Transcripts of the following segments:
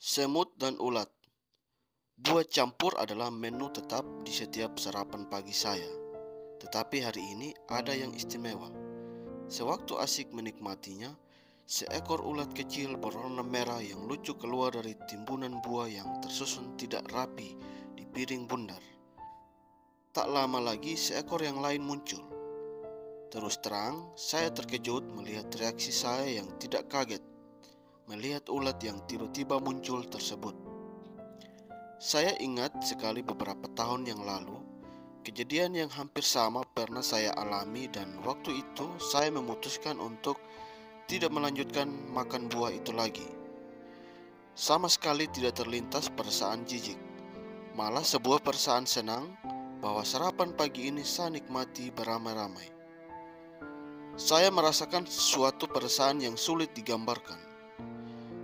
Semut dan ulat. Buah campur adalah menu tetap di setiap sarapan pagi saya. Tetapi hari ini ada yang istimewa. Sewaktu asik menikmatinya, seekor ulat kecil berwarna merah yang lucu keluar dari timbunan buah yang tersusun tidak rapi di piring bundar. Tak lama lagi seekor yang lain muncul. Terus terang, saya terkejut melihat reaksi saya yang tidak kaget melihat ulat yang tiba-tiba muncul tersebut. Saya ingat sekali beberapa tahun yang lalu, kejadian yang hampir sama pernah saya alami dan waktu itu saya memutuskan untuk tidak melanjutkan makan buah itu lagi. Sama sekali tidak terlintas perasaan jijik, malah sebuah perasaan senang bahwa sarapan pagi ini saya nikmati beramai-ramai. Saya merasakan suatu perasaan yang sulit digambarkan.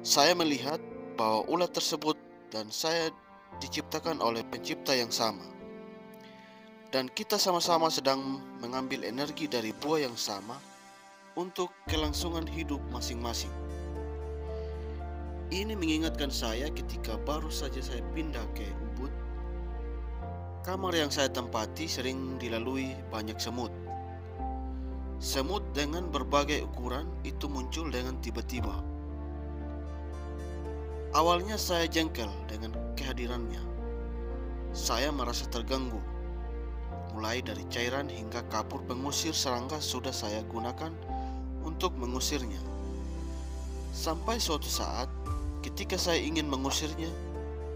Saya melihat bahwa ulat tersebut dan saya diciptakan oleh pencipta yang sama. Dan kita sama-sama sedang mengambil energi dari buah yang sama untuk kelangsungan hidup masing-masing. Ini mengingatkan saya ketika baru saja saya pindah ke Ubud. Kamar yang saya tempati sering dilalui banyak semut. Semut dengan berbagai ukuran itu muncul dengan tiba-tiba. Awalnya saya jengkel dengan kehadirannya. Saya merasa terganggu. Mulai dari cairan hingga kapur pengusir serangga sudah saya gunakan untuk mengusirnya. Sampai suatu saat, ketika saya ingin mengusirnya,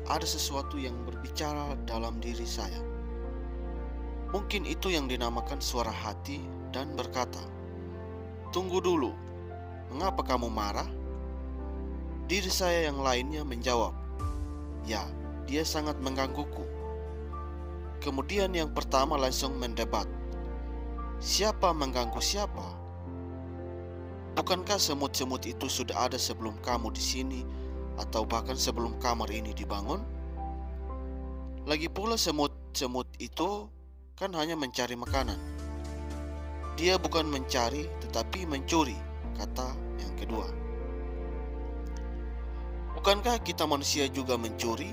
ada sesuatu yang berbicara dalam diri saya. Mungkin itu yang dinamakan suara hati dan berkata, "Tunggu dulu, mengapa kamu marah?" Diri saya yang lainnya menjawab, "Ya, dia sangat menggangguku." Kemudian yang pertama langsung mendebat, "Siapa mengganggu siapa? Bukankah semut-semut itu sudah ada sebelum kamu di sini atau bahkan sebelum kamar ini dibangun? Lagi pula semut-semut itu kan hanya mencari makanan. Dia bukan mencari tetapi mencuri," kata yang kedua. "Bukankah kita manusia juga mencuri?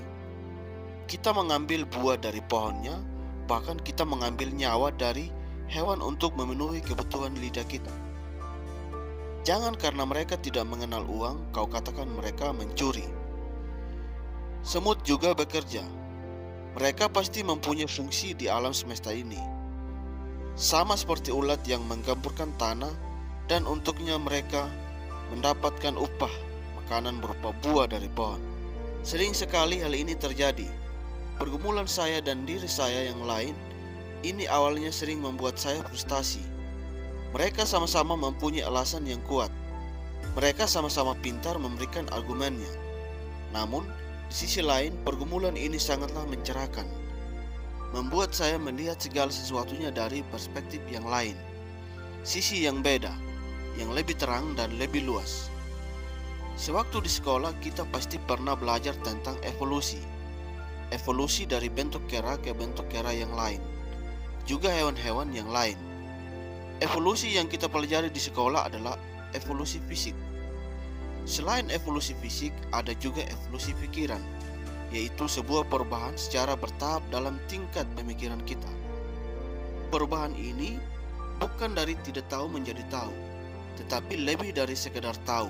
Kita mengambil buah dari pohonnya, bahkan kita mengambil nyawa dari hewan untuk memenuhi kebutuhan lidah kita. Jangan karena mereka tidak mengenal uang, kau katakan mereka mencuri. Semut juga bekerja. Mereka pasti mempunyai fungsi di alam semesta ini. Sama seperti ulat yang menggemburkan tanah dan untuknya mereka mendapatkan upah makanan berupa buah dari pohon. Sering sekali hal ini terjadi. Pergumulan saya dan diri saya yang lain ini awalnya sering membuat saya frustasi. Mereka sama-sama mempunyai alasan yang kuat. Mereka sama-sama pintar memberikan argumennya. Namun, di sisi lain pergumulan ini sangatlah mencerahkan. Membuat saya melihat segala sesuatunya dari perspektif yang lain. Sisi yang beda, yang lebih terang dan lebih luas. Sewaktu di sekolah kita pasti pernah belajar tentang evolusi. Evolusi dari bentuk kera ke bentuk kera yang lain, juga hewan-hewan yang lain. Evolusi yang kita pelajari di sekolah adalah evolusi fisik. Selain evolusi fisik, ada juga evolusi pikiran, yaitu sebuah perubahan secara bertahap dalam tingkat pemikiran kita. Perubahan ini bukan dari tidak tahu menjadi tahu, tetapi lebih dari sekedar tahu,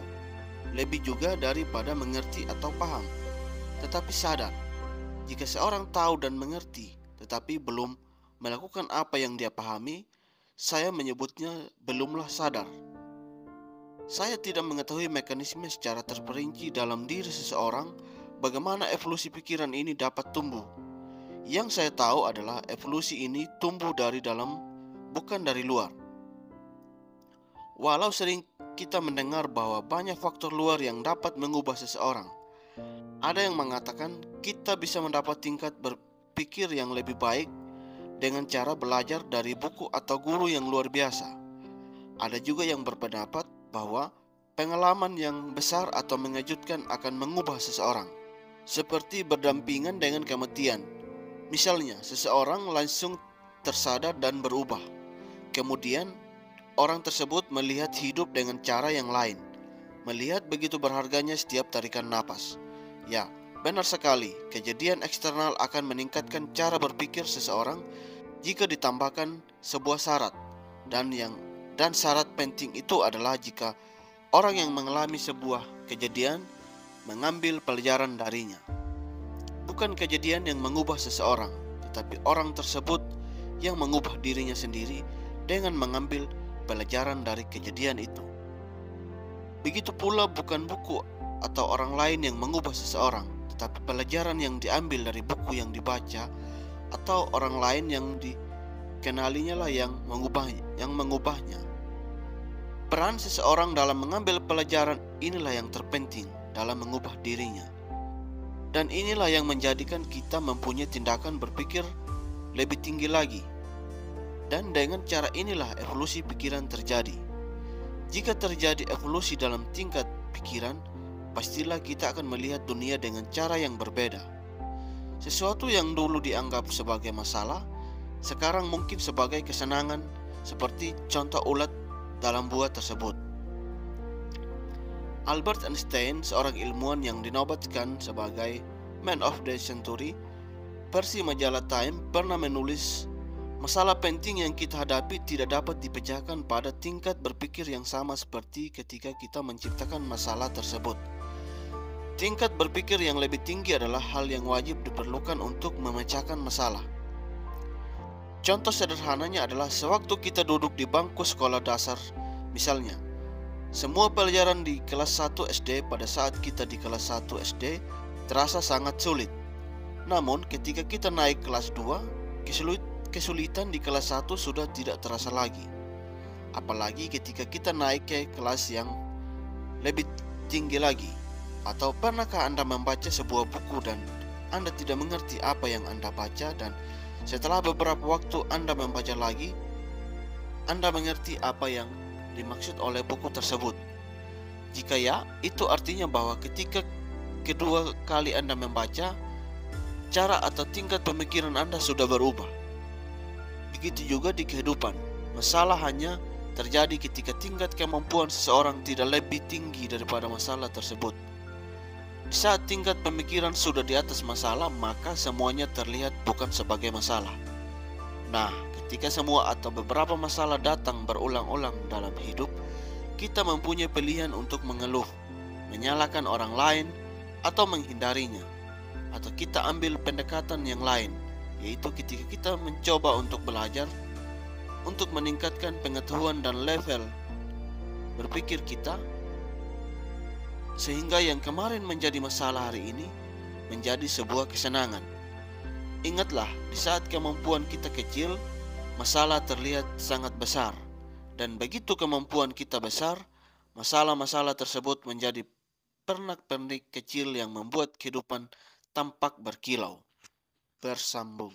lebih juga daripada mengerti atau paham, tetapi sadar. Jika seorang tahu dan mengerti, tetapi belum melakukan apa yang dia pahami, saya menyebutnya belumlah sadar. Saya tidak mengetahui mekanisme secara terperinci dalam diri seseorang bagaimana evolusi pikiran ini dapat tumbuh. Yang saya tahu adalah evolusi ini tumbuh dari dalam, bukan dari luar. Walau sering kita mendengar bahwa banyak faktor luar yang dapat mengubah seseorang, ada yang mengatakan kita bisa mendapat tingkat berpikir yang lebih baik dengan cara belajar dari buku atau guru yang luar biasa. Ada juga yang berpendapat bahwa pengalaman yang besar atau mengejutkan akan mengubah seseorang, seperti berdampingan dengan kematian. Misalnya, seseorang langsung tersadar dan berubah. Kemudian, orang tersebut melihat hidup dengan cara yang lain, melihat begitu berharganya setiap tarikan napas. Ya, benar sekali. Kejadian eksternal akan meningkatkan cara berpikir seseorang jika ditambahkan sebuah syarat. Dan syarat penting itu adalah jika orang yang mengalami sebuah kejadian mengambil pelajaran darinya. Bukan kejadian yang mengubah seseorang, tetapi orang tersebut yang mengubah dirinya sendiri dengan mengambil pelajaran dari kejadian itu. Begitu pula bukan buku atau orang lain yang mengubah seseorang, tetapi pelajaran yang diambil dari buku yang dibaca atau orang lain yang dikenalinya lah yang mengubahnya. Peran seseorang dalam mengambil pelajaran inilah yang terpenting dalam mengubah dirinya. Dan inilah yang menjadikan kita mempunyai tindakan berpikir lebih tinggi lagi. Dan dengan cara inilah evolusi pikiran terjadi. Jika terjadi evolusi dalam tingkat pikiran, pastilah kita akan melihat dunia dengan cara yang berbeda. Sesuatu yang dulu dianggap sebagai masalah, sekarang mungkin sebagai kesenangan, seperti contoh ulat dalam buah tersebut. Albert Einstein, seorang ilmuwan yang dinobatkan sebagai Man of the Century, versi majalah Time pernah menulis, masalah penting yang kita hadapi tidak dapat dipecahkan pada tingkat berpikir yang sama seperti ketika kita menciptakan masalah tersebut. Tingkat berpikir yang lebih tinggi adalah hal yang wajib diperlukan untuk memecahkan masalah. Contoh sederhananya adalah sewaktu kita duduk di bangku sekolah dasar, misalnya, semua pelajaran di kelas 1 SD pada saat kita di kelas 1 SD terasa sangat sulit. Namun ketika kita naik kelas 2, kesulitan di kelas 1 sudah tidak terasa lagi. Apalagi ketika kita naik ke kelas yang lebih tinggi lagi. Atau pernahkah Anda membaca sebuah buku dan Anda tidak mengerti apa yang Anda baca, dan setelah beberapa waktu Anda membaca lagi, Anda mengerti apa yang dimaksud oleh buku tersebut? Jika ya, itu artinya bahwa ketika kedua kali Anda membaca, cara atau tingkat pemikiran Anda sudah berubah. Begitu juga di kehidupan. Masalah hanya terjadi ketika tingkat kemampuan seseorang tidak lebih tinggi daripada masalah tersebut. Di saat tingkat pemikiran sudah di atas masalah, maka semuanya terlihat bukan sebagai masalah. Nah, ketika semua atau beberapa masalah datang berulang-ulang dalam hidup, kita mempunyai pilihan untuk mengeluh, menyalahkan orang lain, atau menghindarinya. Atau kita ambil pendekatan yang lain, yaitu ketika kita mencoba untuk belajar, untuk meningkatkan pengetahuan dan level berpikir kita, sehingga yang kemarin menjadi masalah hari ini menjadi sebuah kesenangan. Ingatlah, di saat kemampuan kita kecil, masalah terlihat sangat besar. Dan begitu kemampuan kita besar, masalah-masalah tersebut menjadi pernak-pernik kecil yang membuat kehidupan tampak berkilau. Bersambung.